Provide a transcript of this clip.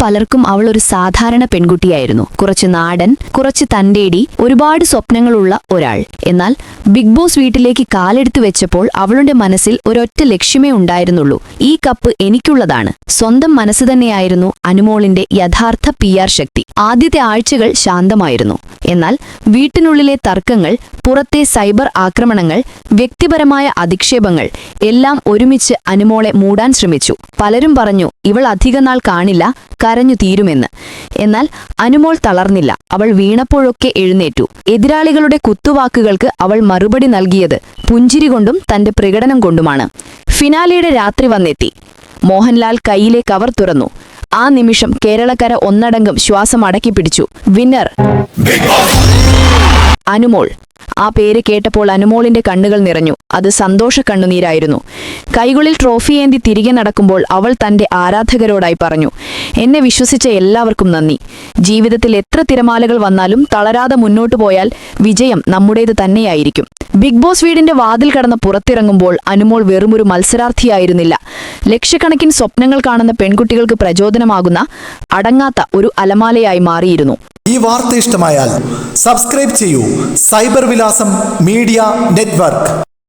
പലർക്കും അവൾ ഒരു സാധാരണ പെൺകുട്ടിയായിരുന്നു. കുറച്ച് നാടൻ, കുറച്ച് തന്റേടി, ഒരുപാട് സ്വപ്നങ്ങളുള്ള ഒരാൾ. എന്നാൽ ബിഗ് ബോസ് വീട്ടിലേക്ക് കാലെടുത്തു വെച്ചപ്പോൾ അവളുടെ മനസ്സിൽ ഒരൊറ്റ ലക്ഷ്യമേ ഉണ്ടായിരുന്നുള്ളൂ: ഈ കപ്പ് എനിക്കുള്ളതാണ്. സ്വന്തം മനസ്സ് തന്നെയായിരുന്നു അനുമോളിന്റെ യഥാർത്ഥ PR ശക്തി. ആദ്യത്തെ ആഴ്ചകൾ ശാന്തമായിരുന്നു. എന്നാൽ വീട്ടിനുള്ളിലെ തർക്കങ്ങൾ, പുറത്തെ സൈബർ ആക്രമണങ്ങൾ, വ്യക്തിപരമായ അധിക്ഷേപങ്ങൾ എല്ലാം ഒരുമിച്ച് അനുമോളെ മൂടാൻ ശ്രമിച്ചു. പലരും പറഞ്ഞു ഇവൾ അധികനാൾ കാണില്ല, കരഞ്ഞു തീരുമെന്ന്. എന്നാൽ അനുമോൾ തളർന്നില്ല. അവൾ വീണപ്പോഴൊക്കെ എഴുന്നേറ്റു. എതിരാളികളുടെ കുത്തുവാക്കുകൾക്ക് അവൾ മറുപടി നൽകിയത് പുഞ്ചിരി കൊണ്ടും തന്റെ പ്രകടനം കൊണ്ടുമാണ്. ഫിനാലെയുടെ രാത്രി വന്നെത്തി. മോഹൻലാൽ കൈയിലെ കവർ തുറന്നു. ആ നിമിഷം കേരളക്കര ഒന്നടങ്കം ശ്വാസം അടക്കിപ്പിടിച്ചു. വിന്നർ അനുമോൾ. ആ പേര് കേട്ടപ്പോൾ അനുമോളിന്റെ കണ്ണുകൾ നിറഞ്ഞു. അത് സന്തോഷ കണ്ണുനീരായിരുന്നു. കൈകളിൽ ട്രോഫിയേന്തി തിരികെ നടക്കുമ്പോൾ അവൾ തന്റെ ആരാധകരോടായി പറഞ്ഞു: എന്നെ വിശ്വസിച്ച എല്ലാവർക്കും നന്ദി. ജീവിതത്തിൽ എത്ര തിരമാലകൾ വന്നാലും തളരാതെ മുന്നോട്ടു പോയാൽ വിജയം നമ്മുടേത് തന്നെയായിരിക്കും. ബിഗ് ബോസ് വീടിന്റെ വാതിൽ കടന്ന് പുറത്തിറങ്ങുമ്പോൾ അനുമോൾ വെറുമൊരു മത്സരാർത്ഥിയായിരുന്നില്ല. ലക്ഷക്കണക്കിന് സ്വപ്നങ്ങൾ കാണുന്ന പെൺകുട്ടികൾക്ക് പ്രചോദനമാകുന്ന അടങ്ങാത്ത ഒരു അലമാലയായി മാറിയിരുന്നു. ഈ വാർത്ത ഇഷ്ടമായാൽ സബ്സ്ക്രൈബ് ചെയ്യൂ. സൈബർ വിലാസം മീഡിയ നെറ്റ്വർക്ക്.